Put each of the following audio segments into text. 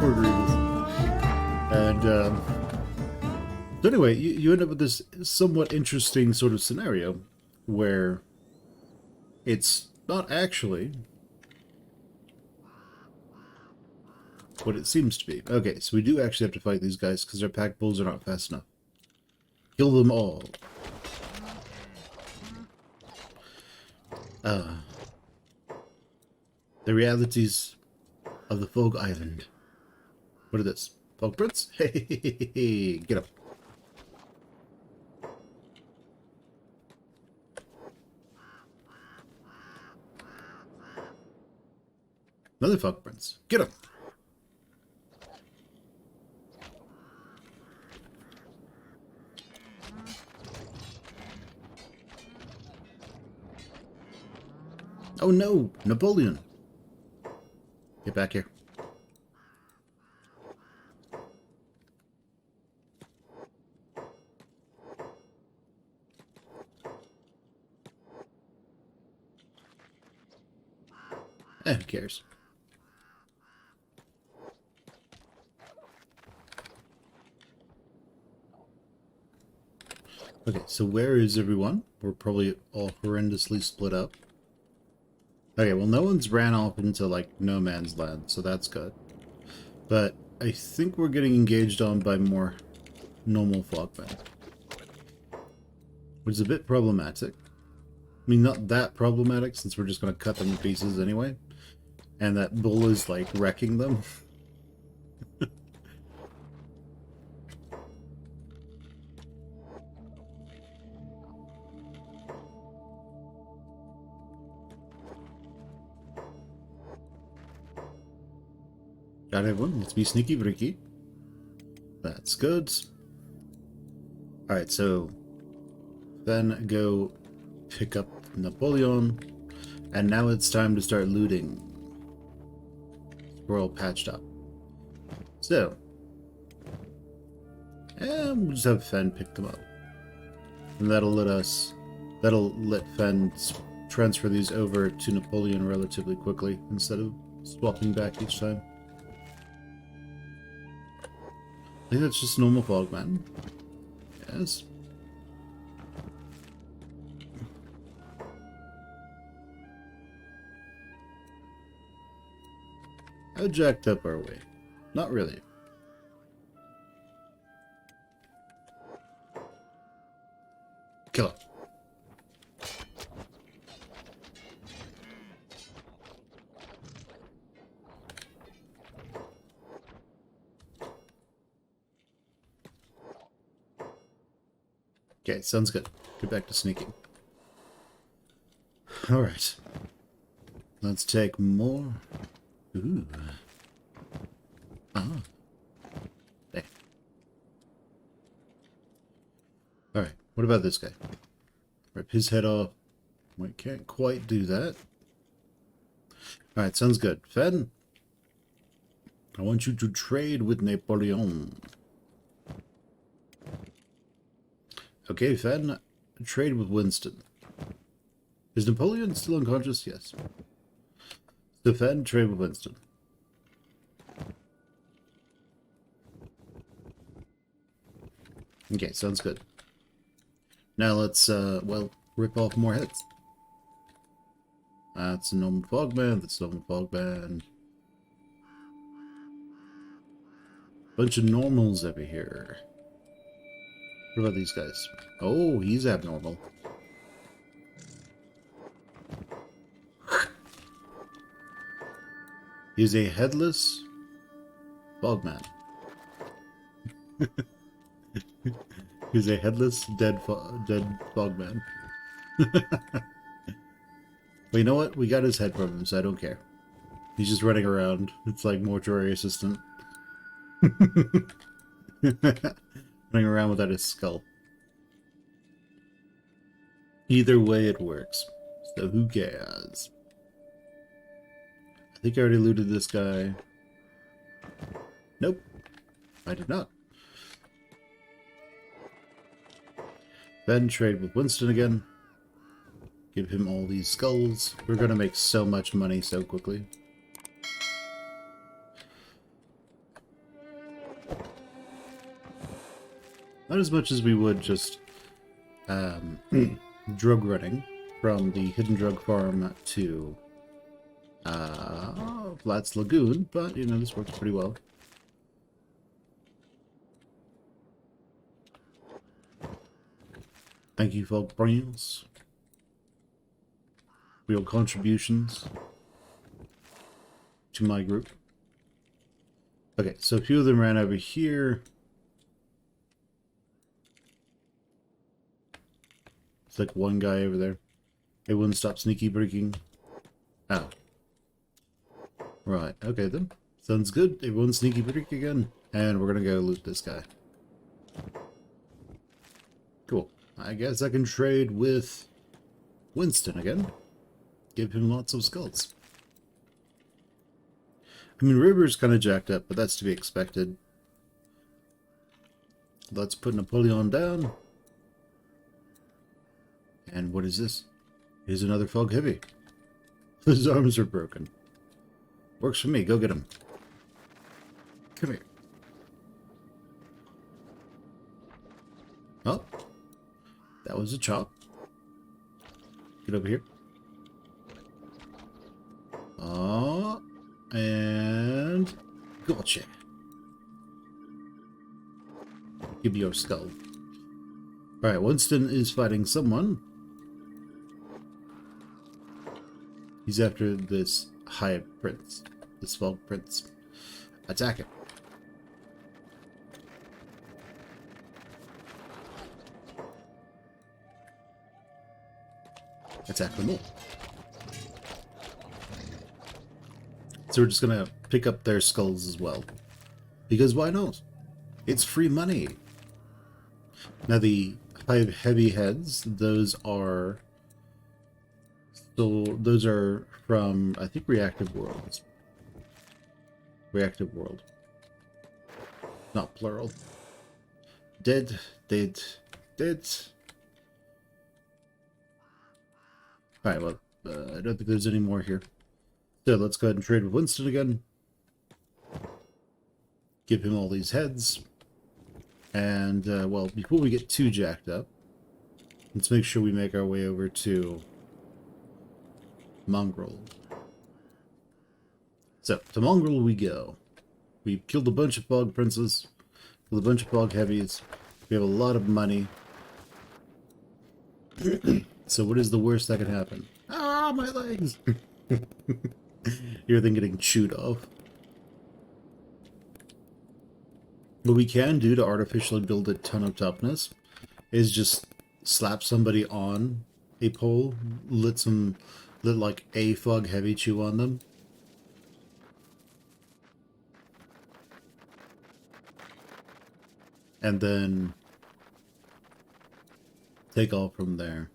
Poor Grievous. And, so anyway, you end up with this somewhat interesting sort of scenario where it's not actually what it seems to be. Okay, so we do actually have to fight these guys because their pack bulls are not fast enough. Kill them all. The realities of the Fog Island. What is this? Fog Prince? Hey, get up. Another Fog Prince. Get up. Oh no, Napoleon. Get back here. Who cares? Okay, so where is everyone? We're probably all horrendously split up. Okay, well, no one's ran off into, like, no man's land, so that's good. But I think we're getting engaged on by more normal frogmen, which is a bit problematic. I mean, not that problematic, since we're just going to cut them to pieces anyway. And that bull is, like, wrecking them. Got everyone. Let's be sneaky freaky. That's good. Alright, so then go pick up Napoleon. And now it's time to start looting. We're all patched up. So, and we'll just have Fen pick them up. And that'll let Fen transfer these over to Napoleon relatively quickly instead of swapping back each time. I think that's just normal Fogman. Yes. How jacked up are we? Not really. Kill it. Okay, sounds good. Get back to sneaking. Alright. Let's take more. Ooh. Ah. There. Alright, what about this guy? Rip his head off. We can't quite do that. Alright, sounds good. Fen, I want you to trade with Napoleon. Okay, Fen, trade with Winston. Is Napoleon still unconscious? Yes. So Fen, trade with Winston. Okay, sounds good. Now let's, well, rip off more heads. That's a normal Fogman, that's a normal Fogman. Bunch of normals over here. What about these guys? Oh, he's abnormal. He's a headless Fogman. He's a headless, dead Fogman. Well, you know what? We got his head from him, so I don't care. He's just running around. It's like mortuary assistant. Running around without his skull. Either way, it works. So who cares? I think I already looted this guy. Nope. I did not. Then trade with Winston again. Give him all these skulls. We're gonna make so much money so quickly. Not as much as we would just drug running from the hidden drug farm to Flats Lagoon, but you know, this works pretty well. Thank you for brains. For your contributions to my group. Okay, so a few of them ran over here. It's like one guy over there. It wouldn't stop sneaky breaking. Oh. Right, okay then. Sounds good. Everyone sneaky break again. And we're gonna go loot this guy. Cool. I guess I can trade with Winston again. Give him lots of skulls. I mean, River's kind of jacked up, but that's to be expected. Let's put Napoleon down. And what is this? Here's another Fog Heavy. His arms are broken. Works for me. Go get him. Come here. Oh. That was a chop. Get over here. Oh. And... gotcha. Give me your skull. Alright, Winston is fighting someone. He's after this High Prince. This Fog Prince. Attack him. Attack them all. So we're just gonna pick up their skulls as well. Because why not? It's free money. Now the heavy heads, those are from, I think, Reactive Worlds. Reactive World. Not plural. Dead. Alright, well, I don't think there's any more here. So let's go ahead and trade with Winston again. Give him all these heads. And, well, before we get too jacked up, let's make sure we make our way over to Mongrel. So, to Mongrel we go. We've killed a bunch of Fog Princes, killed a bunch of Fog Heavies. We have a lot of money. So what is the worst that could happen? Ah, my legs! You're then getting chewed off. What we can do to artificially build a ton of toughness is just slap somebody on a pole, let like a Fog Heavy chew on them. And then take off from there.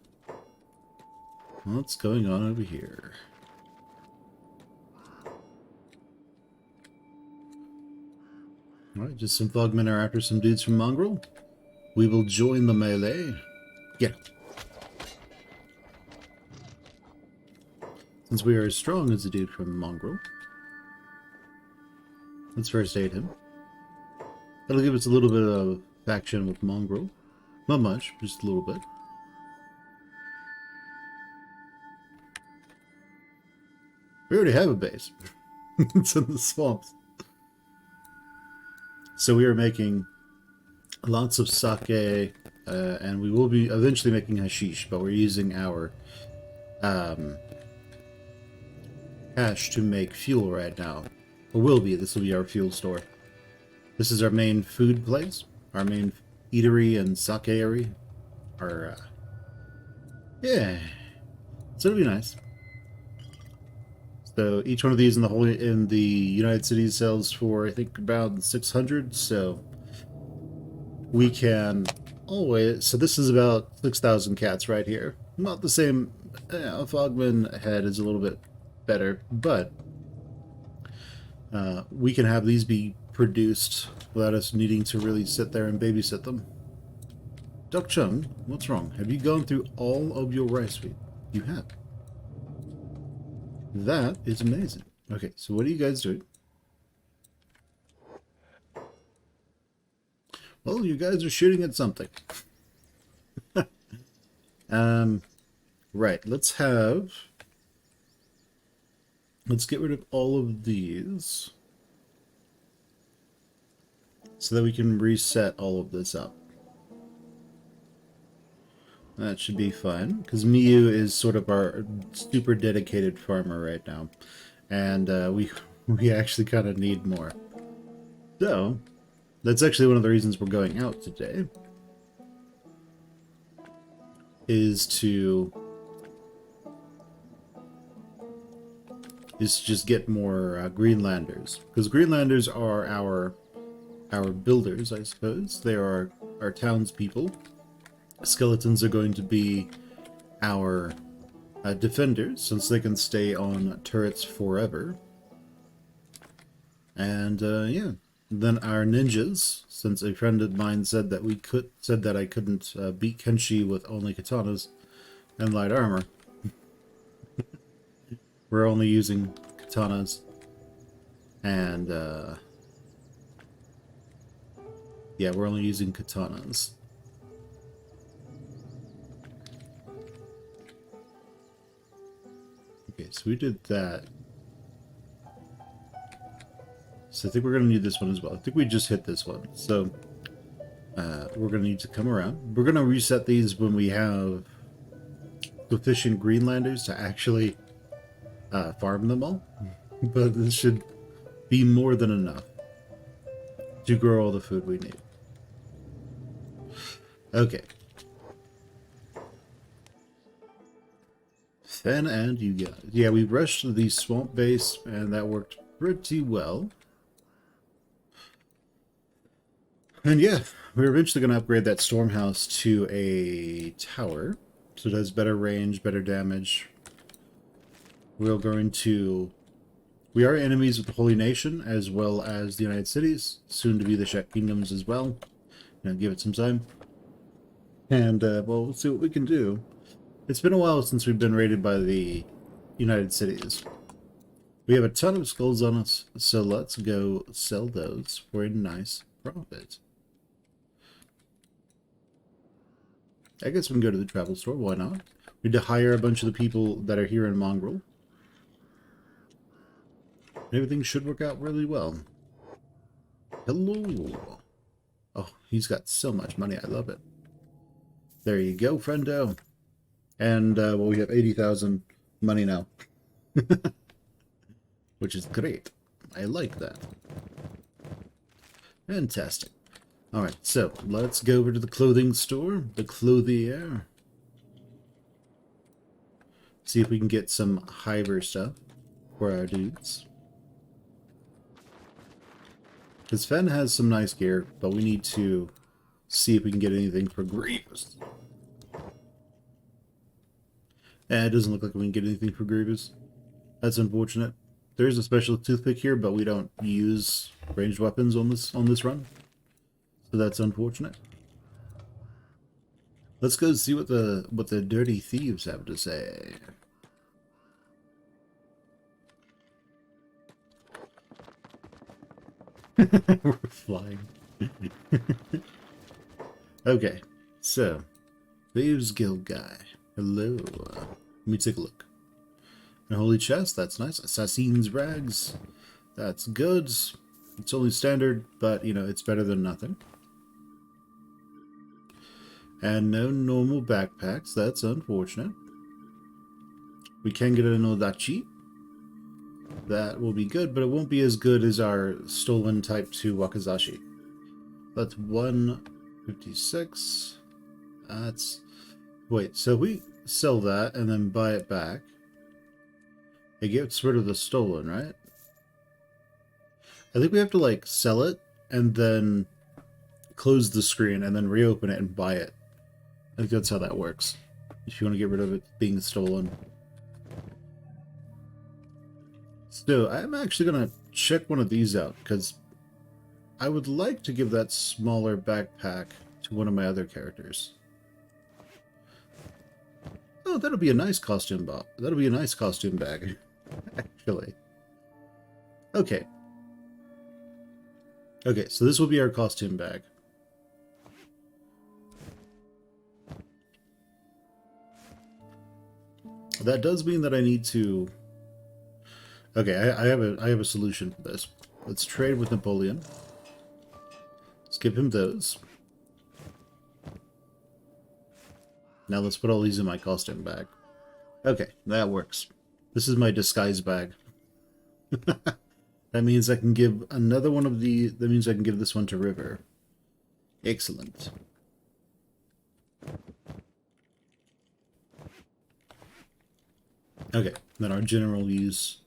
What's going on over here? Alright, just some Fogmen are after some dudes from Mongrel. We will join the melee. Get it. Since we are as strong as the dude from Mongrel, let's first aid him. That'll give us a little bit of action with Mongrel. Not much, just a little bit. We already have a base. It's in the swamps. So we are making lots of sake, and we will be eventually making hashish, but we're using our hash to make fuel right now. Or will be. This will be our fuel store. This is our main food place, our main eatery and sake-ery. Yeah. So it'll be nice. So each one of these in the United Cities sells for, I think, about 600. So we can always. So this is about 6,000 cats right here. Not the same. A Fogman head is a little bit better, but we can have these be produced without us needing to really sit there and babysit them. Duck Chung, what's wrong? Have you gone through all of your rice wheat? You have. That is amazing. Okay, so what are you guys doing? Well, you guys are shooting at something. Right, let's get rid of all of these so that we can reset all of this up. That should be fine, because Miyu is sort of our super dedicated farmer right now, and we actually kind of need more. So, that's actually one of the reasons we're going out today, is to just get more Greenlanders, because Greenlanders are our builders, I suppose. They are our townspeople. Skeletons are going to be our defenders, since they can stay on turrets forever. And yeah, then our ninjas, since a friend of mine said that I couldn't beat Kenshi with only katanas and light armor. We're only using katanas and yeah, we're only using katanas. Okay, so we did that. So I think we're going to need this one as well. I think we just hit this one. So we're going to need to come around. We're going to reset these when we have sufficient Greenlanders to actually farm them all. But this should be more than enough to grow all the food we need. Okay. Fen and you guys. Yeah, we rushed the swamp base, and that worked pretty well. And yeah, we're eventually going to upgrade that storm house to a tower, so it has better range, better damage. We're going to... We are enemies with the Holy Nation, as well as the United Cities, soon to be the Czech Kingdoms as well. Give it some time. And, well, we'll see what we can do. It's been a while since we've been raided by the United Cities. We have a ton of skulls on us, so let's go sell those for a nice profit. I guess we can go to the travel store, why not? We need to hire a bunch of the people that are here in Mongrel. Everything should work out really well. Hello! Oh, he's got so much money, I love it. There you go, friendo. And, well, we have 80,000 money now. Which is great. I like that. Fantastic. Alright, so, let's go over to the clothing store. The clothier. See if we can get some Hiver stuff for our dudes. Because Fen has some nice gear, but we need to see if we can get anything for Grievous. It doesn't look like we can get anything for Grievous. That's unfortunate. There is a special toothpick here, but we don't use ranged weapons on this run. So that's unfortunate. Let's go see what the dirty thieves have to say. We're flying. Okay, so Thieves Guild guy. Hello. Let me take a look. A holy chest, that's nice. Assassin's rags, that's good. It's only standard, but you know, it's better than nothing. And no normal backpacks, that's unfortunate. We can get an Odachi. That will be good, but it won't be as good as our stolen Type 2 Wakazashi. That's 156. That's... Wait, so we sell that and then buy it back. It gets rid of the stolen, right? I think we have to, like, sell it and then close the screen and then reopen it and buy it. I think that's how that works. If you want to get rid of it being stolen. So, I'm actually going to check one of these out, because I would like to give that smaller backpack to one of my other characters. Oh, that'll be a nice costume bag. That'll be a nice costume bag, actually. Okay. Okay, so this will be our costume bag. that does mean that I need to... Okay, I have a solution for this. Let's trade with Napoleon. Let's give him those. Now let's put all these in my costume bag. Okay, that works. This is my disguise bag. That means I can give another one of the... That means I can give this one to River. Excellent. Okay, then our general use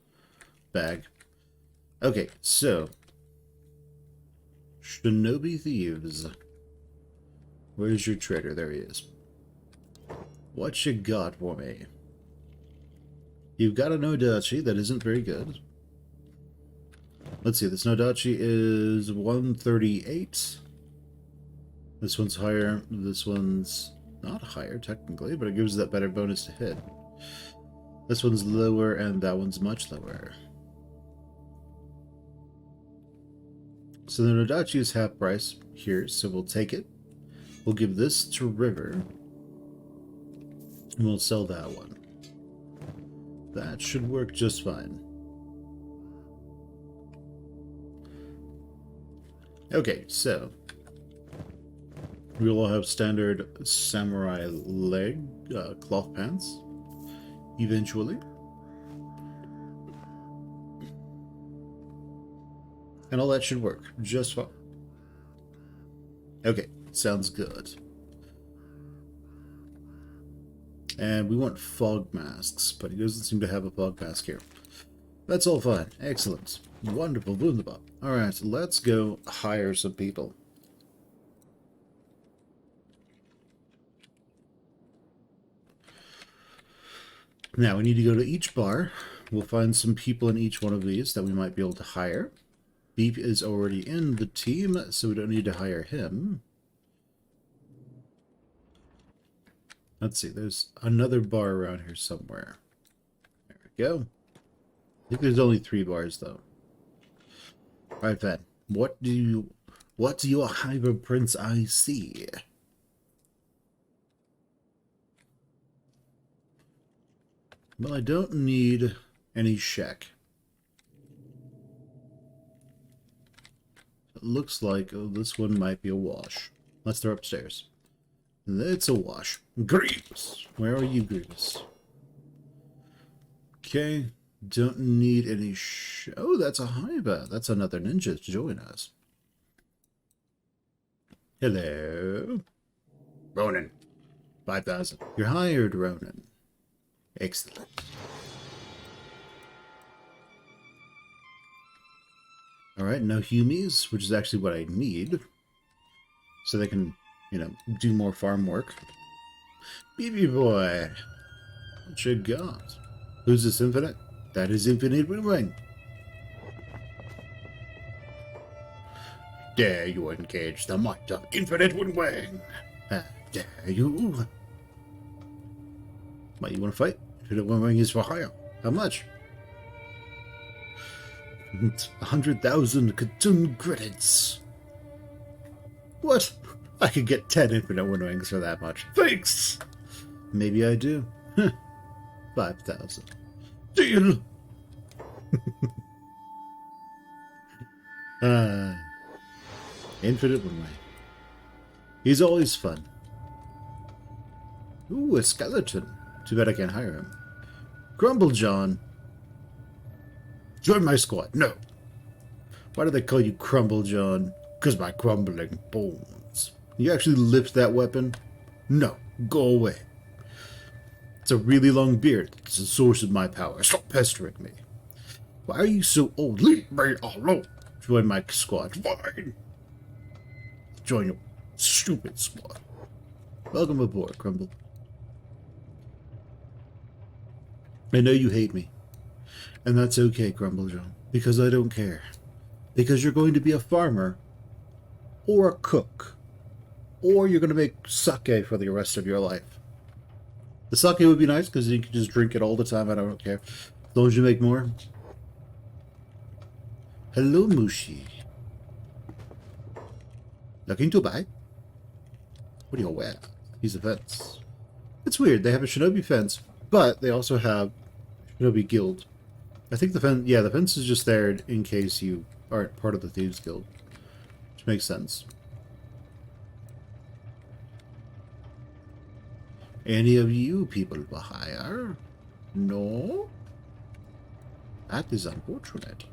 bag. Okay, so... Shinobi Thieves. Where's your trader? There he is. What you got for me? You've got a Nodachi that isn't very good. Let's see, this Nodachi is 138. This one's higher. This one's not higher, technically, but it gives that better bonus to hit. This one's lower, and that one's much lower. So the Nodachi is half price here, so we'll take it. We'll give this to River. And we'll sell that one. That should work just fine. Okay, so we'll all have standard samurai leg cloth pants eventually. And all that should work just fine. Okay, sounds good. And we want fog masks, but he doesn't seem to have a fog mask here. That's all fine. Excellent. Wonderful. Wunderbar. Alright, let's go hire some people. Now, we need to go to each bar. We'll find some people in each one of these that we might be able to hire. Beep is already in the team, so we don't need to hire him. Let's see, there's another bar around here somewhere. There we go. I think there's only 3 bars, though. Alright, then. What do your Hyper Prince I see? Well, I don't need any Shek. It looks like this one might be a wash. Unless they're upstairs. It's a wash. Grievous! Where are you, Grievous? Okay. Don't need any oh, that's a Haiba. That's another ninja to join us. Hello. Ronin. 5,000. You're hired, Ronin. Excellent. Alright, no Humies, which is actually what I need. So they can, you know, do more farm work. BB boy. What you got? Who's this Infinite? That is Infinite Wing. Dare you engage the might of Infinite Wing? Dare you? What, you want to fight? Infinite Wing is for hire. How much? 100,000 Katun credits. What? I could get 10 Infinite Wings for that much. Thanks! Maybe I do. 5,000. Deal! Infinite Wing. He's always fun. Ooh, a skeleton. Too bad I can't hire him. Grumble John. Join my squad. No. Why do they call you Crumble John? Because my crumbling bones. You actually lift that weapon? No. Go away. It's a really long beard. It's the source of my power. Stop pestering me. Why are you so old? Leave me alone. Join my squad. Fine. Join your stupid squad. Welcome aboard, Crumble. I know you hate me. And that's okay, Crumble John. Because I don't care. Because you're going to be a farmer. Or a cook. Or you're going to make sake for the rest of your life. The sake would be nice because you can just drink it all the time. I don't care. As long as you make more. Hello, Mushi. Looking to buy? What do you wear? He's a fence. It's weird. They have a shinobi fence But they also have Shinobi Guild. I think the fence, yeah, the fence is just there in case you aren't part of the Thieves Guild, which makes sense. Any of you people for hire? No? That is unfortunate.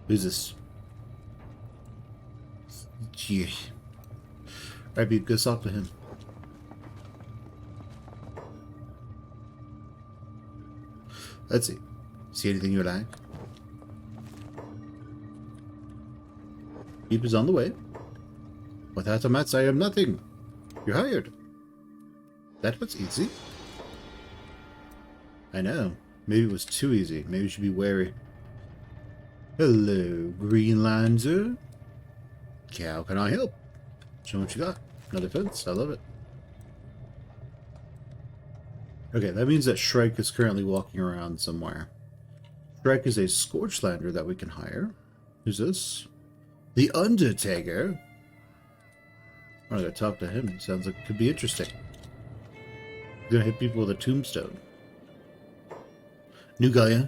Who's this? Gee. Alright, Beep, go talk to him. Let's see. See anything you like? Beep is on the way. Without a match, I am nothing. You're hired. That was easy. I know. Maybe it was too easy. Maybe you should be wary. Hello, Greenlander. How can I help? Show me what you got. Another fence. I love it. Okay, that means that Shrike is currently walking around somewhere. Shrike is a Scorchlander that we can hire. Who's this? The Undertaker? I'm gonna talk to him. Sounds like it could be interesting. He's gonna hit people with a tombstone. New guy, huh?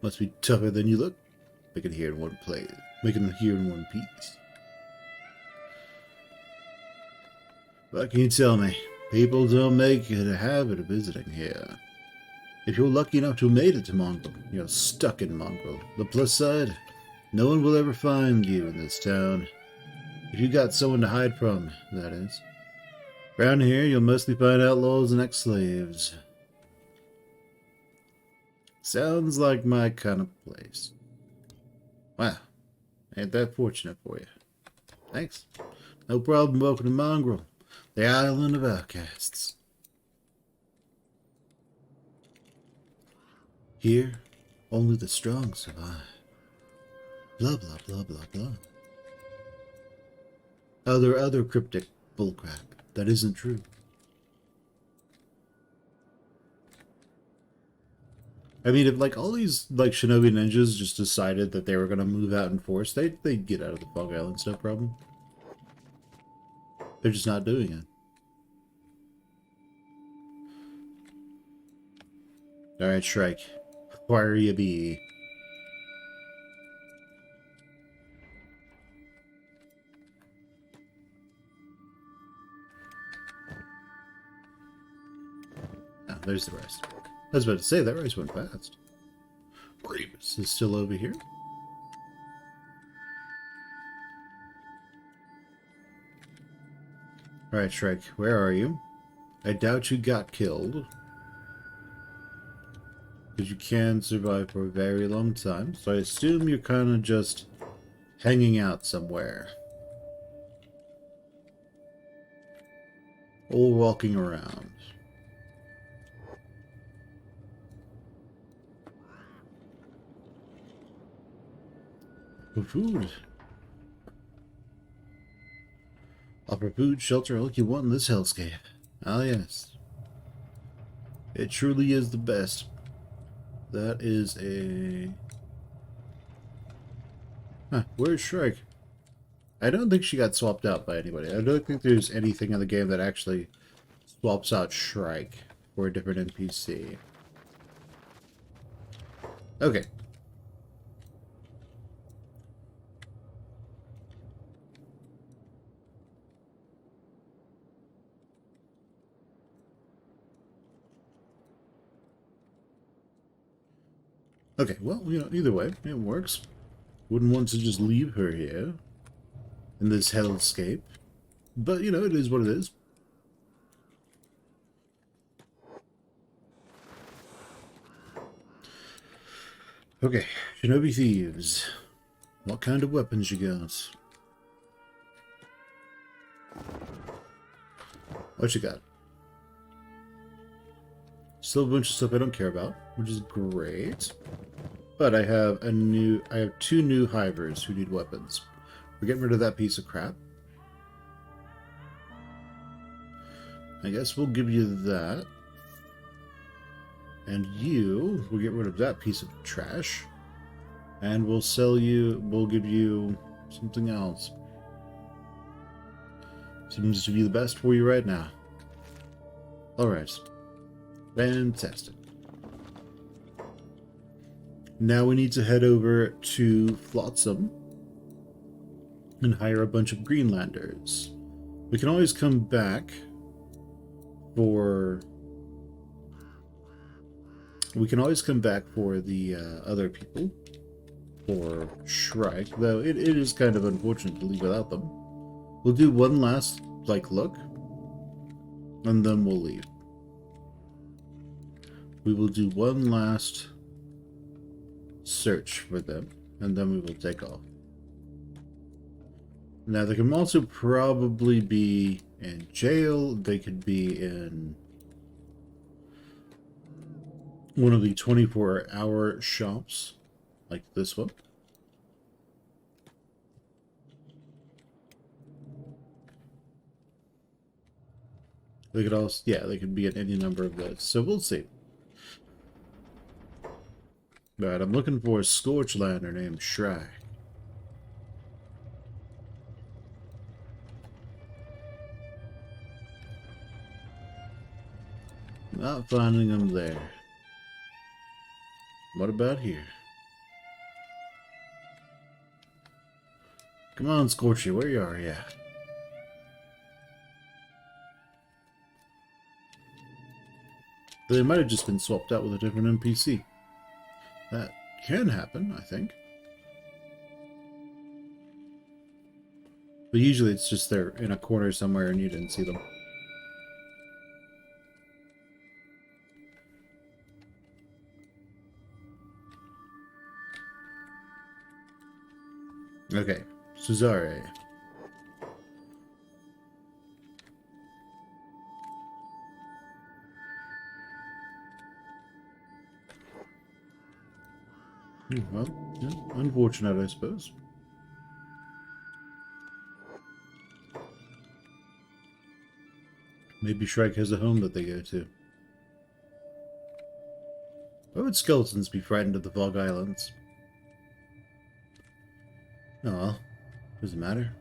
Must be tougher than you look. Make it here in one place. Make it here in one piece. What can you tell me? People don't make it a habit of visiting here. If you're lucky enough to have made it to Mongrel, you're stuck in Mongrel. The plus side, no one will ever find you in this town. If you got someone to hide from, that is. Around here, you'll mostly find outlaws and ex-slaves. Sounds like my kind of place. Wow, ain't that fortunate for you. Thanks. No problem. Welcome to Mongrel, the island of outcasts. Here, only the strong survive. Blah, blah, blah, blah, blah. Other cryptic bullcrap that isn't true. I mean, if like all these like shinobi ninjas just decided that they were gonna move out in force, they'd get out of the Fog Islands, no problem. They're just not doing it. Alright, Shrike. Where you be? Ah, there's the rest. I was about to say, that race went fast. Remus is still over here. Alright, Shrike, where are you? I doubt you got killed. Because you can survive for a very long time. So I assume you're kind of just hanging out somewhere. Or walking around. For food. Offer food, shelter, all you want in this hellscape. Ah, yes. It truly is the best. That is a... Huh, where's Shrike? I don't think she got swapped out by anybody. I don't think there's anything in the game that actually swaps out Shrike for a different NPC. Okay. Okay, well, you know, either way, it works. Wouldn't want to just leave her here in this hellscape. But, you know, it is what it is. Okay, Shinobi Thieves. What kind of weapons you got? What you got? Still a bunch of stuff I don't care about, which is great. But I have two new hivers who need weapons. We're getting rid of that piece of crap. I guess we'll give you that. And we'll get rid of that piece of trash. And we'll give you something else. Seems to be the best for you right now. Alright. Fantastic. Now we need to head over to Flotsam and hire a bunch of Greenlanders. We can always come back for... We can always come back for the other people. For Shrike, though it is kind of unfortunate to leave without them. We'll do one last, look. And then we'll leave. We will do one last search for them. And then we will take off. Now, they can also probably be in jail. They could be in one of the 24-hour shops, like this one. They could also, yeah, they could be in any number of those. So we'll see. Alright, I'm looking for a Scorchlander named Shrike. Not finding them there. What about here? Come on, Scorchy, where you are ya? They might have just been swapped out with a different NPC. That can happen, I think. But usually it's just they're in a corner somewhere and you didn't see them. Okay, Cesare. Well, yeah, unfortunate, I suppose. Maybe Shrike has a home that they go to. Why would skeletons be frightened of the Fog Islands? Oh well, doesn't matter.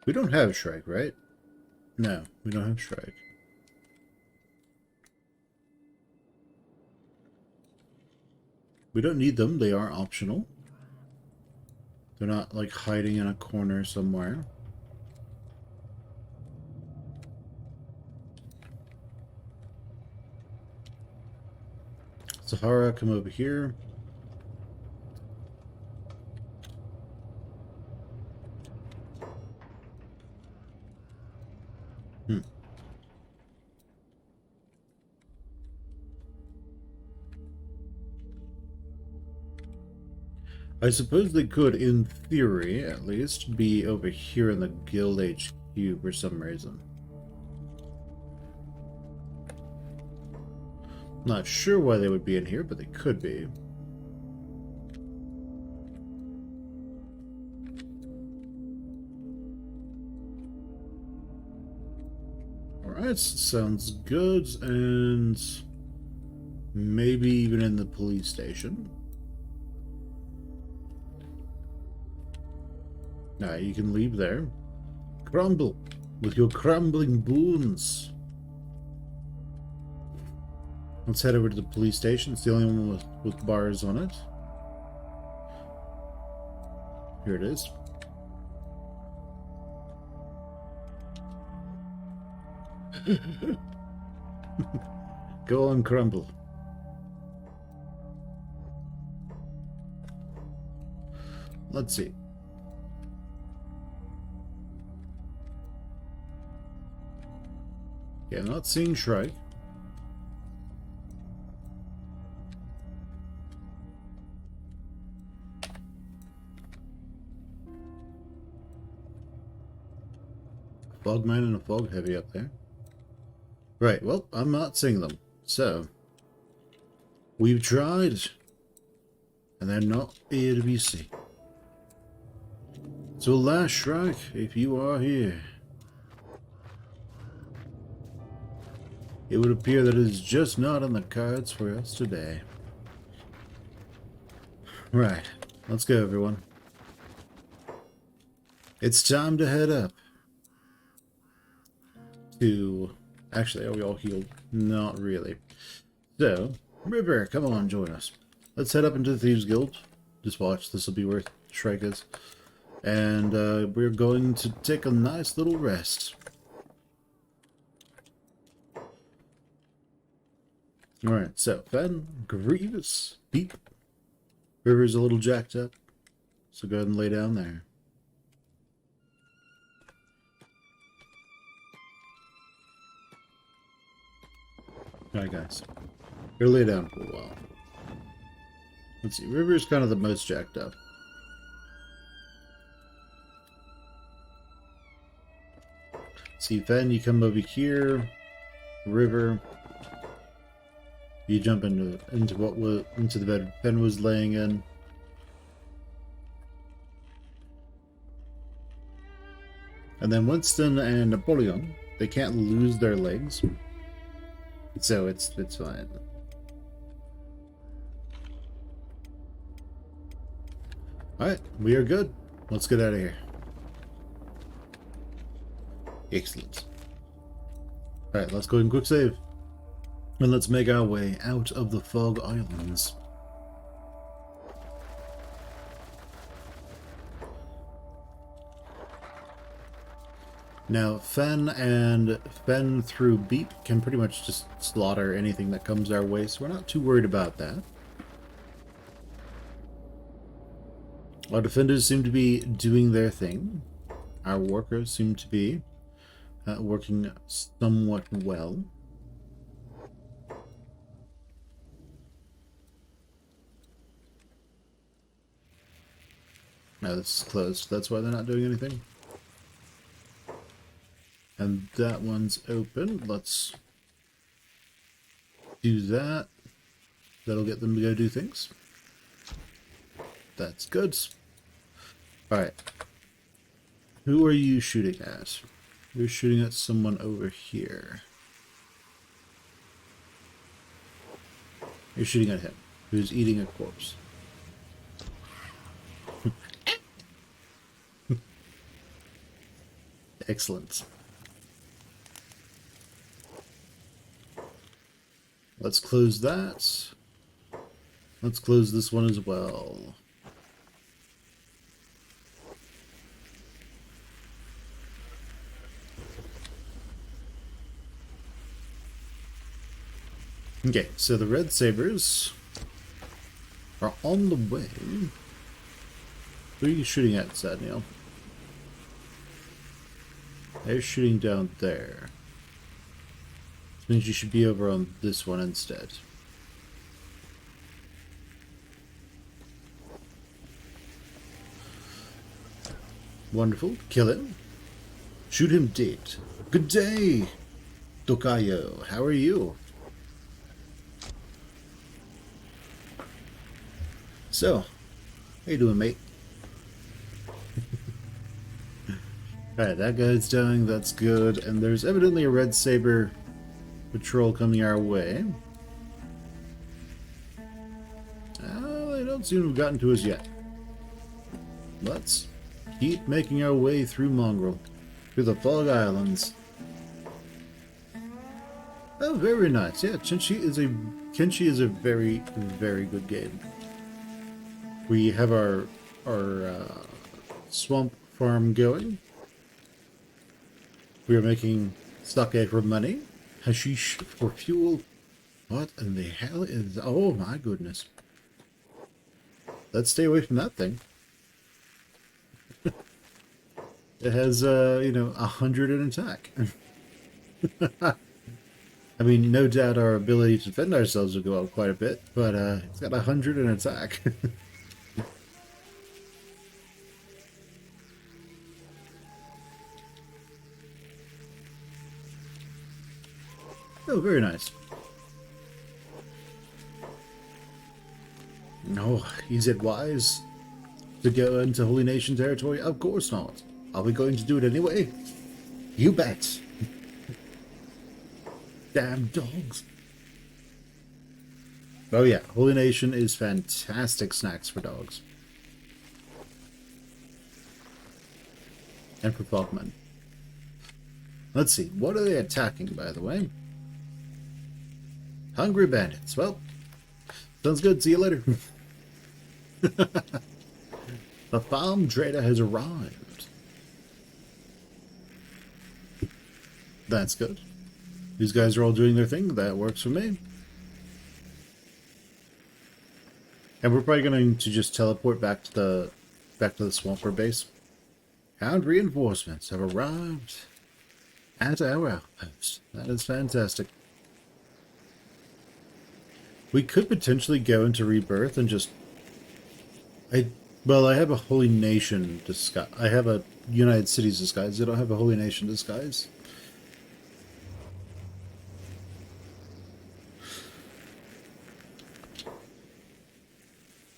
We don't have Shrike, right? No, we don't have Shrike. We don't need them, they are optional. They're not like hiding in a corner somewhere. Sahara, come over here. I suppose they could, in theory, at least, be over here in the Guild HQ for some reason. Not sure why they would be in here, but they could be. Alright, sounds good, and maybe even in the police station. Now you can leave there. Crumble with your crumbling boons. Let's head over to the police station. It's the only one with bars on it. Here it is. Go on, Crumble. Let's see. Yeah, I'm not seeing Shrike. Fogman and a Fog Heavy up there. Right, well, I'm not seeing them. So, we've tried, and they're not here to be seen. So, alas, Shrike, if you are here, it would appear that it is just not on the cards for us today. Right, let's go, everyone. It's time to head up to... Actually, are we all healed? Not really. So, River, come on, join us. Let's head up into the Thieves Guild. Just watch, this will be where Shrike is. And we're going to take a nice little rest. Alright, so Fen, Grievous, Beep. River's a little jacked up, so go ahead and lay down there. Alright guys, go lay down for a while. Let's see, River's kind of the most jacked up. See, Fen, you come over here. River, you jump into the bed Fen was laying in. And then Winston and Napoleon, they can't lose their legs, so it's fine. All right, we are good. Let's get out of here. Excellent. All right, let's go ahead and quick save. And let's make our way out of the Fog Islands. Now, Fen through Beep can pretty much just slaughter anything that comes our way, so we're not too worried about that. Our defenders seem to be doing their thing. Our workers seem to be working somewhat well. Now this is closed, that's why they're not doing anything. And that one's open. Let's do that. That'll get them to go do things. That's good. Alright. Who are you shooting at? You're shooting at someone over here. You're shooting at him, who's eating a corpse. Excellent. Let's close that. Let's close this one as well. Okay, so the Red Sabers are on the way. Who are you shooting at, Sadniel? They're shooting down there. Which means you should be over on this one instead. Wonderful. Kill him. Shoot him dead. Good day, Tokayo. How are you? So, how you doing, mate? Alright, that guy's dying, that's good. And there's evidently a Red Saber patrol coming our way. They don't seem to have gotten to us yet. Let's keep making our way through Mongrel, through the Fog Islands. Oh, very nice. Yeah, Kenshi is a very, very good game. We have our swamp farm going. We are making sake for money, hashish for fuel. What in the hell is... Oh my goodness. Let's stay away from that thing. It has, 100 in attack. I mean, no doubt our ability to defend ourselves will go up quite a bit, but it's got 100 in attack. Oh, very nice. No, is it wise to go into Holy Nation territory? Of course not. Are we going to do it anyway? You bet. Damn dogs. Oh yeah, Holy Nation is fantastic snacks for dogs. And for frogmen. Let's see. What are they attacking, by the way? Hungry bandits. Well, sounds good. See you later. The farm trader has arrived. That's good. These guys are all doing their thing. That works for me. And we're probably going to just teleport back to the Swamper base. Hound reinforcements have arrived at our outpost. That is fantastic. We could potentially go into Rebirth and just... Well, I have a Holy Nation disguise. I have a United Cities disguise. I don't have a Holy Nation disguise.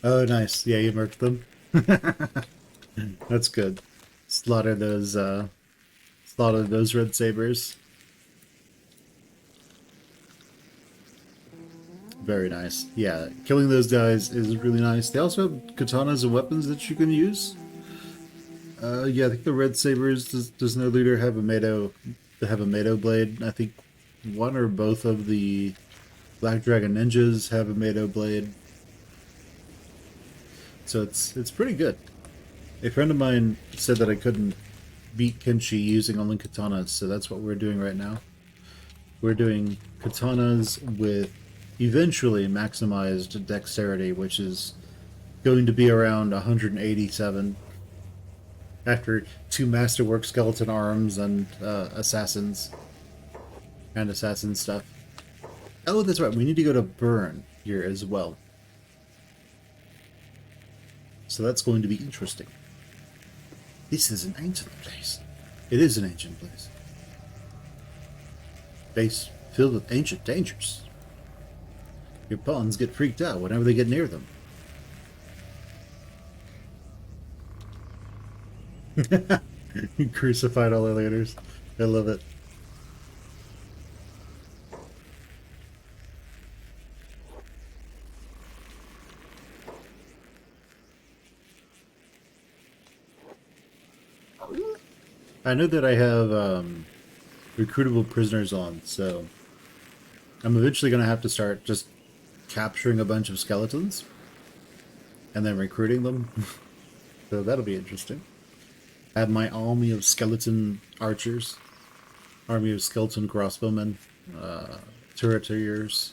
Oh, nice. Yeah, you merged them. That's good. Slaughter those red sabers. Very nice. Yeah, killing those guys is really nice. They also have katanas and weapons that you can use. Yeah, I think the red sabers does no leader have a Mado blade. I think one or both of the Black Dragon ninjas have a Mado blade. So it's pretty good. A friend of mine said that I couldn't beat Kenshi using only katanas, so that's what we're doing right now. We're doing katanas with eventually maximized dexterity, which is going to be around 187 after 2 masterwork skeleton arms and assassins and assassin stuff. Oh, that's right, we need to go to Burn here as well. So that's going to be interesting. This is an ancient place. It is an ancient place. Base filled with ancient dangers. Your pawns get freaked out whenever they get near them. You crucified all our leaders. I love it. I know that I have recruitable prisoners on, so I'm eventually going to have to start just capturing a bunch of skeletons and then recruiting them. So that'll be interesting. I have my army of skeleton archers, army of skeleton crossbowmen, turretiers.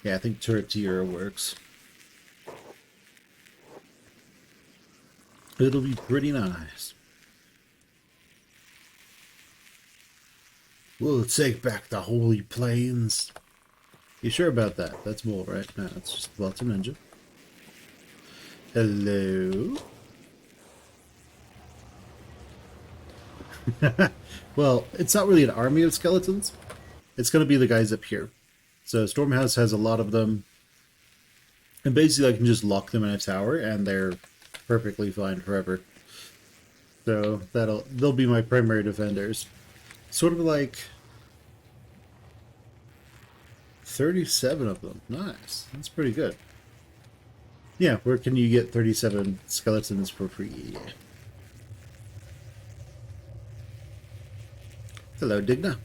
Yeah, I think turretier works. It'll be pretty nice. We'll take back the Holy Plains. You sure about that? That's bull, right? No, it's just lots of ninja. Hello? Well, it's not really an army of skeletons. It's going to be the guys up here. So Stormhouse has a lot of them. And basically I can just lock them in a tower and they're perfectly fine forever. So they'll be my primary defenders. Sort of like 37 of them. Nice. That's pretty good. Yeah, where can you get 37 skeletons for free? Hello, Digna.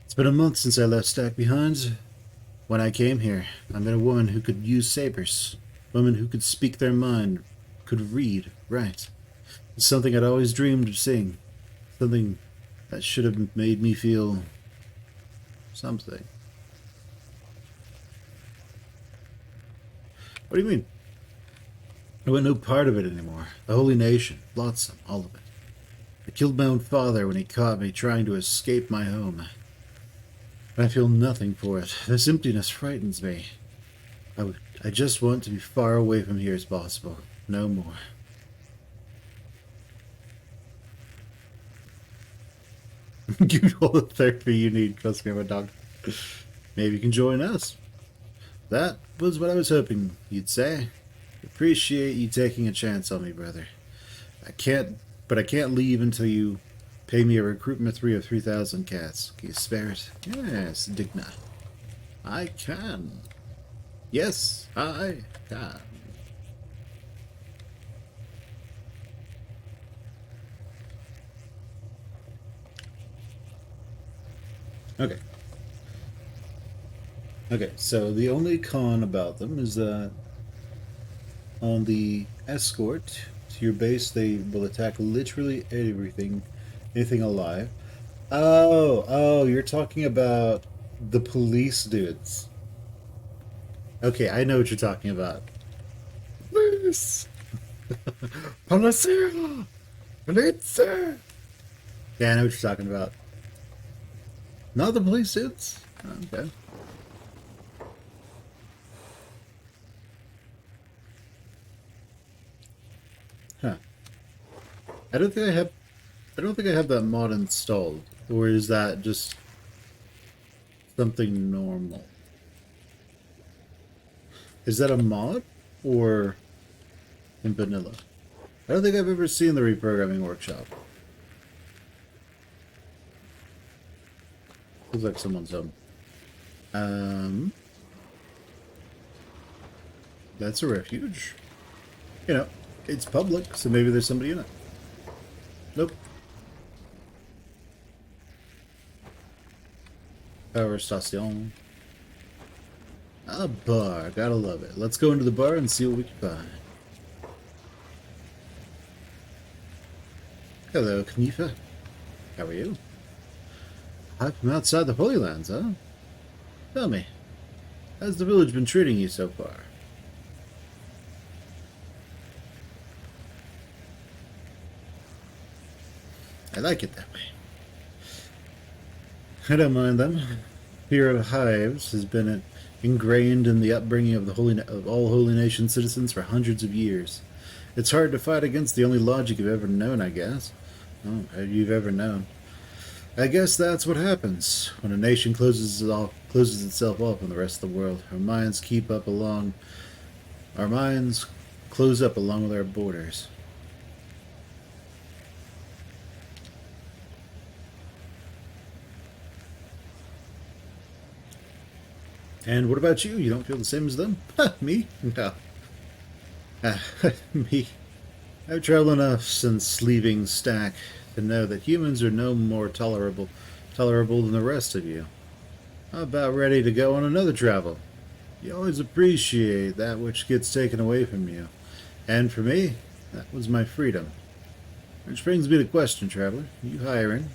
It's been a month since I left Stack behind. When I came here, I met a woman who could use sabers. A woman who could speak their mind, could read, write. It's something I'd always dreamed of seeing. Something that should have made me feel something. What do you mean? I want no part of it anymore. The Holy Nation, lotsome, all of it. I killed my own father when he caught me trying to escape my home. I feel nothing for it. This emptiness frightens me. I just want to be far away from here as possible. No more. Give you all the therapy you need. Trust me, I'm a doctor. Maybe you can join us. That was what I was hoping you'd say. Appreciate you taking a chance on me, brother. I can't leave until you pay me a recruitment fee of 3,000 cats. Can you spare it? Yes, Digna. I can. Yes, I can. Okay. Okay, so the only con about them is that on the escort to your base, they will attack literally everything, anything alive. Oh, you're talking about the police dudes. Okay, I know what you're talking about. Police! Polizia! Police! Yeah, I know what you're talking about. Not the police dudes? Okay. Huh. I don't think I have I don't think I have that mod installed. Or is that just something normal? Is that a mod? Or in vanilla? I don't think I've ever seen the reprogramming workshop. Looks like someone's home. Um, that's a refuge. You know, it's public, so maybe there's somebody in it. Nope. Power station. A bar, gotta love it. Let's go into the bar and see what we can find. Hello, Knifa. How are you? I'm from outside the Holy Lands, huh? Tell me, how's the village been treating you so far? I like it that way. I don't mind them. Fear of hives has been ingrained in the upbringing of of all Holy Nation citizens for hundreds of years. It's hard to fight against the only logic you've ever known, I guess. Oh, you've ever known. I guess that's what happens when a nation closes itself off from the rest of the world. Our minds close up along with our borders. And what about you? You don't feel the same as them? Me? No. Me. I've traveled enough since leaving Stack to know that humans are no more tolerable than the rest of you. I'm about ready to go on another travel. You always appreciate that which gets taken away from you. And for me, that was my freedom. Which brings me to question, traveler. You hiring?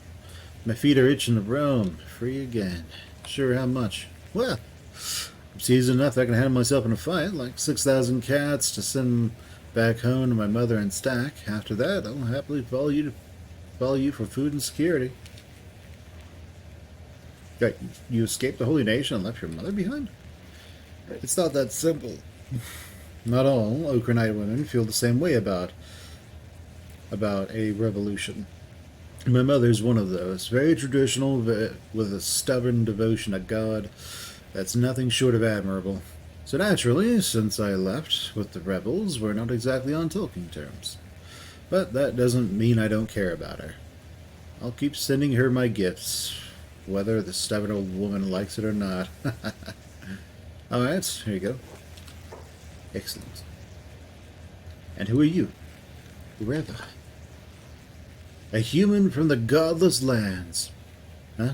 My feet are itching to roam. Free again. Sure, how much? Well, I'm seasoned enough that I can handle myself in a fight, like 6,000 cats to send back home to my mother and Stack. After that, I'll happily follow you for food and security. Right, you escaped the Holy Nation and left your mother behind? It's not that simple. Not all Okranite women feel the same way about a revolution. My mother's one of those, very traditional, with a stubborn devotion to God that's nothing short of admirable. So naturally, since I left with the rebels, we're not exactly on talking terms. But that doesn't mean I don't care about her. I'll keep sending her my gifts, whether the stubborn old woman likes it or not. Alright, here you go. Excellent. And who are you? Whoever. A human from the godless lands. Huh?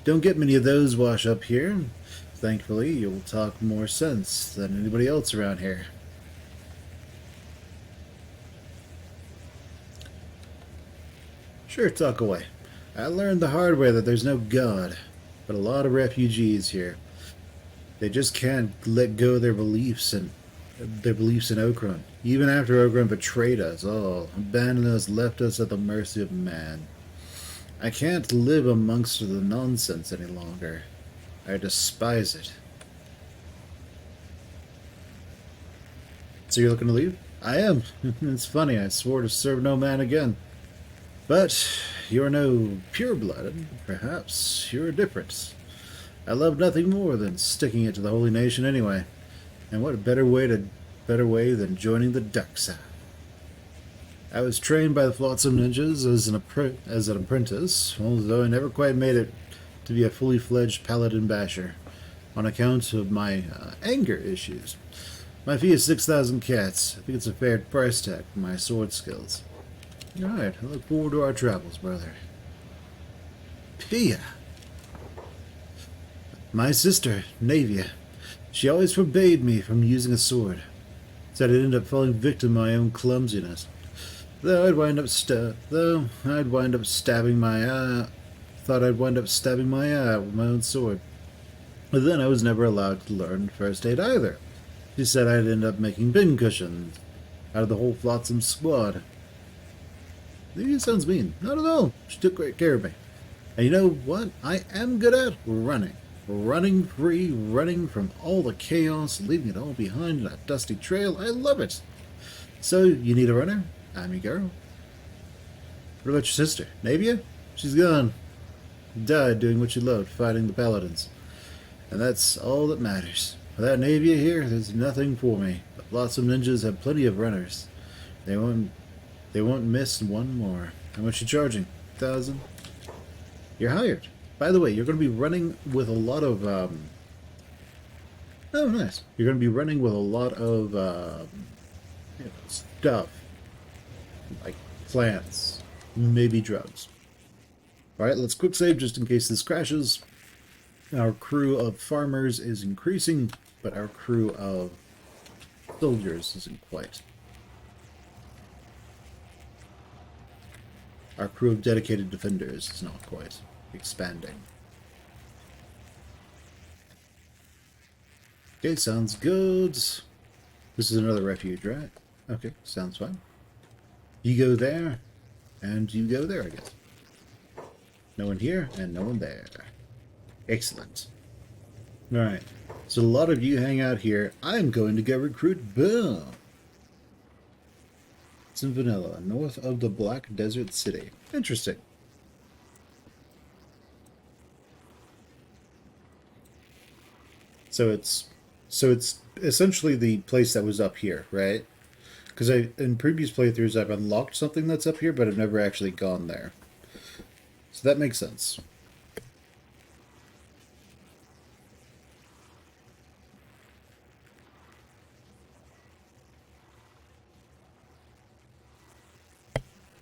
Don't get many of those wash up here. Thankfully, you'll talk more sense than anybody else around here. Sure, talk away. I learned the hard way that there's no God, but a lot of refugees here. They just can't let go of their beliefs in Okran. Even after Okran betrayed us all, abandoned us, left us at the mercy of man. I can't live amongst the nonsense any longer. I despise it. So you're looking to leave? I am. It's funny, I swore to serve no man again. But you're no pure-blooded. Perhaps you're different. I love nothing more than sticking it to the Holy Nation anyway. And what a better way than joining the dark side. I was trained by the Flotsam Ninjas as an apprentice, although I never quite made it to be a fully fledged paladin basher, on account of my anger issues. My fee is 6,000 cats. I think it's a fair price tag for my sword skills. Alright, I look forward to our travels, brother. Pia! My sister, Navia, she always forbade me from using a sword. Said I'd end up falling victim to my own clumsiness. Though I'd wind up stabbing my thought I'd wind up stabbing my eye with my own sword. But then I was never allowed to learn first aid either. She said I'd end up making bin cushions out of the whole flotsam squad. It sounds mean. Not at all. She took great care of me. And you know what I am good at? Running. Running free, running from all the chaos, leaving it all behind in a dusty trail. I love it. So, you need a runner? I'm your girl. What about your sister, Navia? She's gone. Died doing what she loved, fighting the paladins. And that's all that matters. Without Navia here, there's nothing for me. But Blossom Ninjas have plenty of runners. They won't miss one more. How much you charging? 1,000? You're hired. By the way, you're going to be running with a lot of, oh, nice. You're going to be running with a lot of, stuff. Like plants. Maybe drugs. Alright, let's quick save just in case this crashes. Our crew of farmers is increasing, but our crew of soldiers isn't quite. Our crew of dedicated defenders is not quite expanding. Okay, sounds good. This is another refuge, right? Okay, sounds fine. You go there, and you go there, I guess. No one here, and no one there. Excellent. Alright, so a lot of you hang out here. I'm going to go recruit Boom. It's in Vanilla, north of the Black Desert City. Interesting. So it's essentially the place that was up here, right? Because in previous playthroughs I've unlocked something that's up here, but I've never actually gone there. So that makes sense.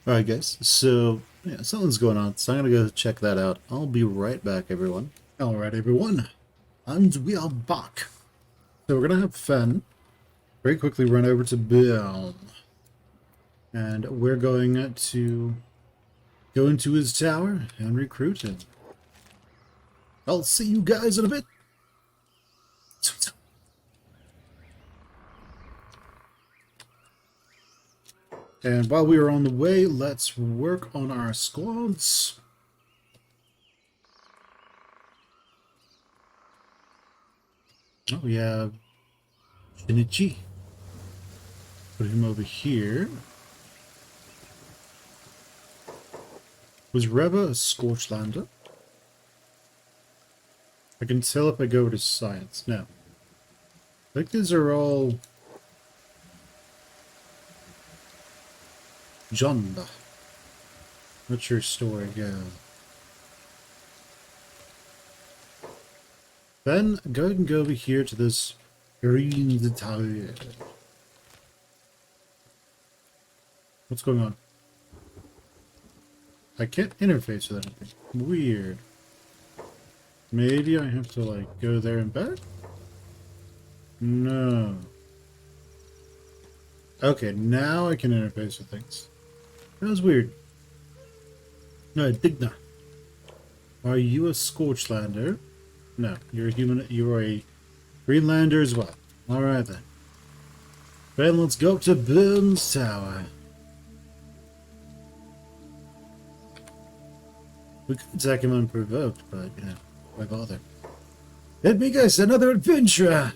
Alright guys, so yeah, something's going on, so I'm gonna go check that out. I'll be right back, everyone. Alright everyone, and we are back. So we're gonna have Fen very quickly run over to Bill. And we're going to go into his tower and recruit him. I'll see you guys in a bit. And while we are on the way, let's work on our squads. Oh, we have Shinichi. Put him over here. Was Reva a Scorchlander? I can tell if I go to science. No. I think these are all Jonda. What's your story go? Then go ahead and go over here to this green tower. What's going on? I can't interface with anything. Weird. Maybe I have to like go there and back? No. Okay, now I can interface with things. That was weird. No, Digna. Are you a Scorchlander? No, you're a human. You're a Greenlander as well. Alright then. Then let's go up to Burns Tower. We could attack him unprovoked, but, you know, why bother? Let me guess, another adventurer!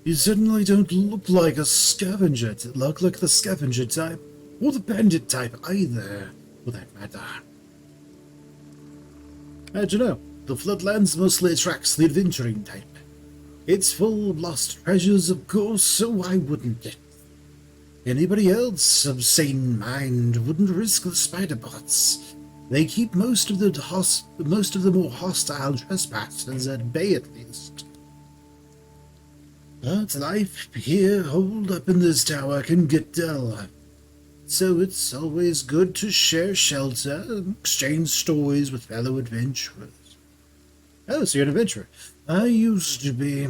You certainly don't look like a scavenger. It look like the scavenger type, or the bandit type either, for that matter. How'd you know? The Floodlands mostly attracts the adventuring type. It's full of lost treasures, of course, so why wouldn't it? Anybody else of sane mind wouldn't risk the spider bots. They keep most of the more hostile trespassers at bay, at least. But life here, holed up in this tower, can get dull. So it's always good to share shelter and exchange stories with fellow adventurers. Oh, so you're an adventurer. I used to be.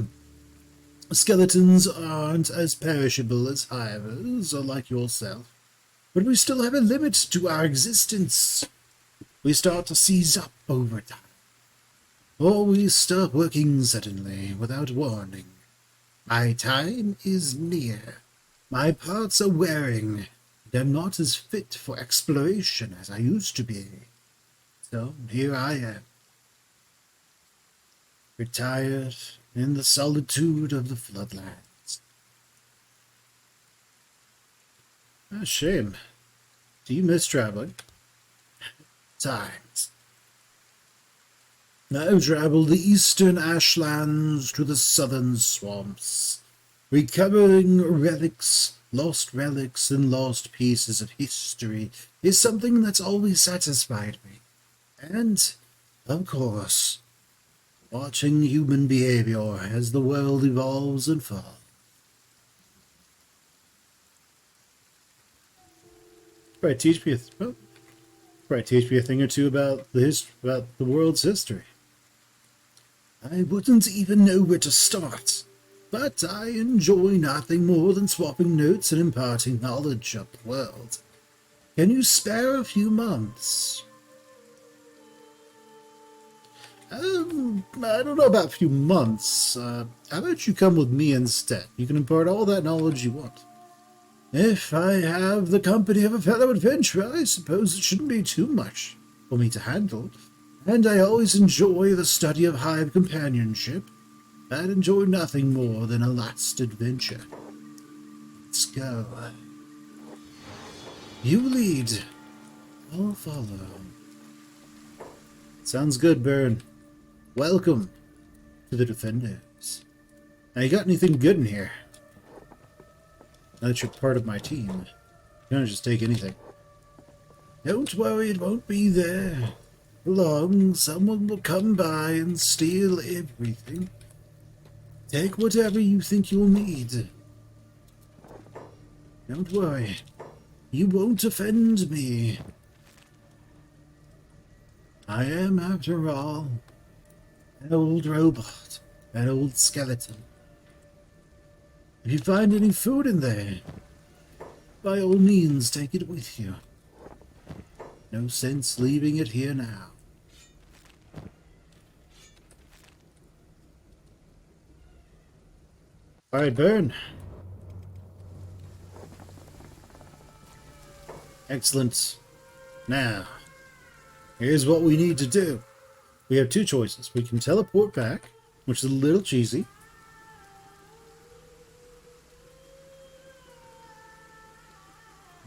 Skeletons aren't as perishable as hivers, or like yourself. But we still have a limit to our existence. We start to seize up over time. Or we stop working suddenly, without warning. My time is near. My parts are wearing, and I'm not as fit for exploration as I used to be. So here I am, retired in the solitude of the floodlands. A shame. Do you miss traveling? Times. I've traveled the eastern ashlands to the southern swamps, recovering lost relics and lost pieces of history is something that's always satisfied me. And, of course, watching human behavior as the world evolves and falls. Right, teach me a thing or two about about the world's history. I wouldn't even know where to start, but I enjoy nothing more than swapping notes and imparting knowledge of the world. Can you spare a few months? I don't know about a few months. How about you come with me instead? You can impart all that knowledge you want. If I have the company of a fellow adventurer, I suppose it shouldn't be too much for me to handle. And I always enjoy the study of hive companionship. I'd enjoy nothing more than a last adventure. Let's go. You lead. I'll follow. Sounds good, Burn. Welcome to the Defenders. Now, you got anything good in here? Now that you're part of my team, you don't just take anything. Don't worry, it won't be there. Long, someone will come by and steal everything. Take whatever you think you'll need. Don't worry, you won't offend me. I am, after all, an old robot, an old skeleton. If you find any food in there, by all means take it with you. No sense leaving it here now. Alright, Burn. Excellent. Now, here's what we need to do. We have two choices. We can teleport back, which is a little cheesy.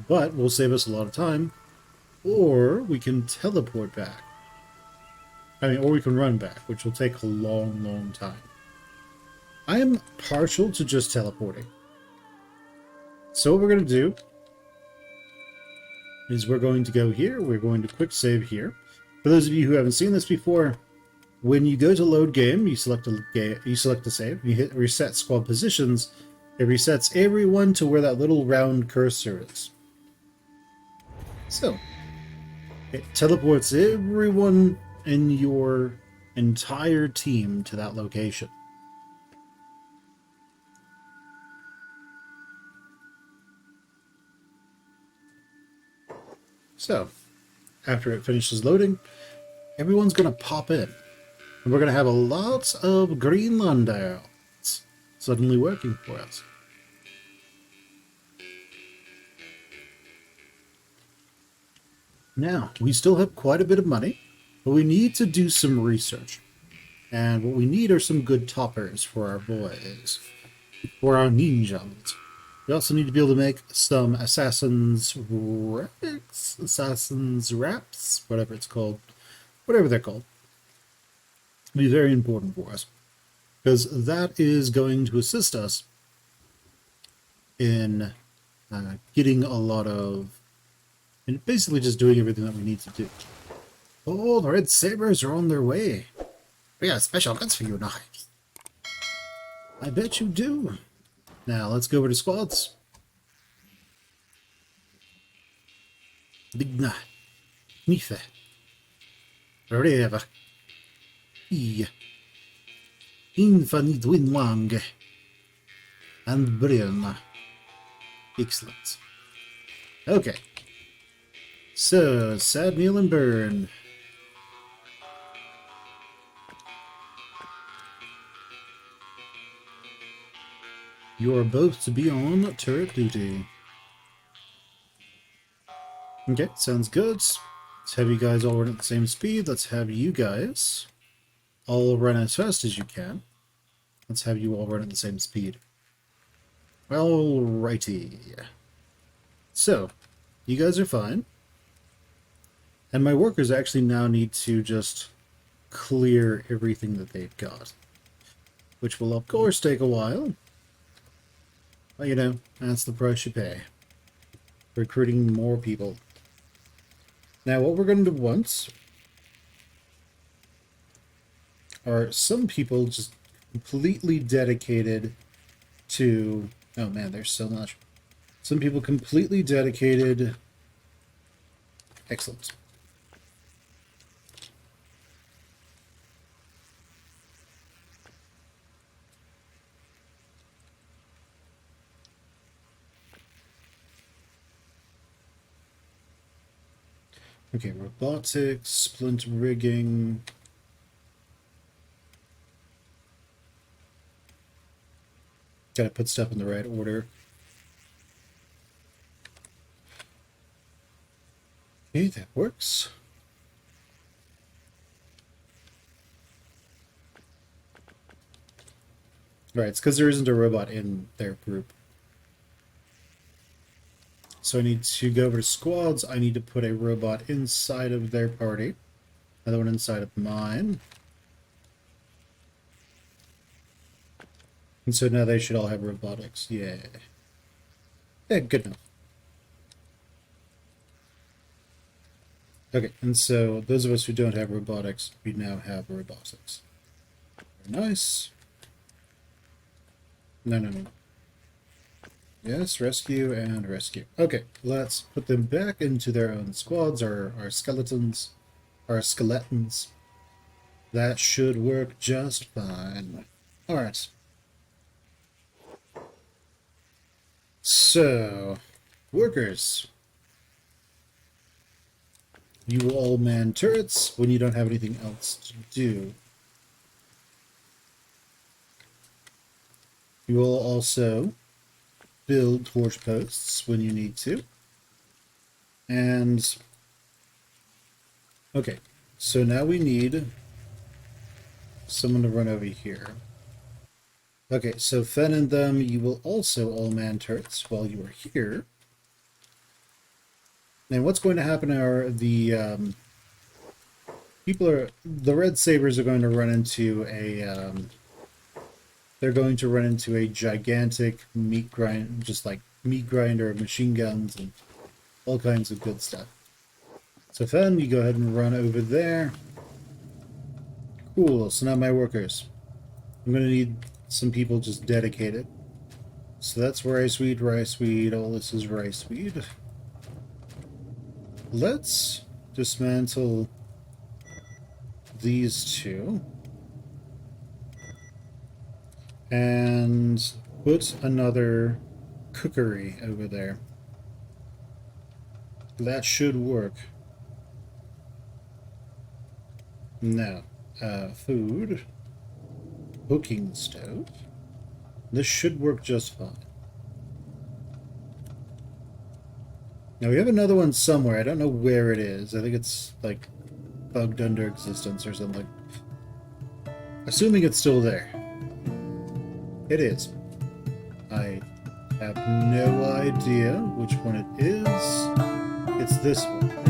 But will save us a lot of time. Or we can teleport back. Or we can run back, which will take a long, long time. I am partial to just teleporting. So what we're going to do is we're going to go here. We're going to quick save here. For those of you who haven't seen this before, when you go to load game, you select a save. You hit reset squad positions. It resets everyone to where that little round cursor is. So it teleports everyone in your entire team to that location. So, after it finishes loading, everyone's going to pop in. And we're going to have a lot of Greenland ales suddenly working for us. Now, we still have quite a bit of money, but we need to do some research. And what we need are some good toppers for our boys, for our ninjas. We also need to be able to make some assassin's wraps, whatever it's called, whatever they're called. It'll be very important for us, because that is going to assist us in getting a lot of, and basically just doing everything that we need to do. Oh, the red sabers are on their way. We got special guns for you, knives. I bet you do. Now, let's go over to squads. Digna. Nife. Reva. Infinite Wing and Brian. Excellent. Okay. So, Sad Meal and Burn. You are both to be on turret duty. Okay, sounds good. Let's have you guys all run at the same speed. Let's have you guys all run as fast as you can. Let's have you all run at the same speed. Alrighty. So, you guys are fine. And my workers actually now need to just clear everything that they've got. Which will, of course, take a while. But, you know, that's the price you pay. Recruiting more people. Now, what we're going to want are some people just completely dedicated to... Oh man, there's so much. Some people completely dedicated... Excellent. Okay, robotics, splint rigging... Gotta put stuff in the right order. Okay, that works. Right, it's because there isn't a robot in their group. So I need to go over to squads. I need to put a robot inside of their party. Another one inside of mine. And so now they should all have robotics. Yeah. Yeah, good enough. Okay, and so those of us who don't have robotics, we now have robotics. Very nice. No. Yes, rescue and rescue. Okay, let's put them back into their own squads, our skeletons, our skeletons. That should work just fine. Alright. So, workers. You will all man turrets when you don't have anything else to do. You will also build torch posts when you need to. And, okay, so now we need someone to run over here. Okay, so Fen and them, you will also all man turrets while you are here. And what's going to happen are the the Red Sabers are going to run into a they're going to run into a gigantic meat grinder of machine guns and all kinds of good stuff. So Fen, you go ahead and run over there. Cool, so now my workers. I'm going to need some people just dedicated. So that's rice weed, all this is rice weed. Let's dismantle these two. And put another cookery over there. That should work. Now, food. Cooking stove. This should work just fine. Now we have another one somewhere. I don't know where it is. I think it's like bugged under existence or something. Assuming it's still there. It is. I have no idea which one it is. It's this one.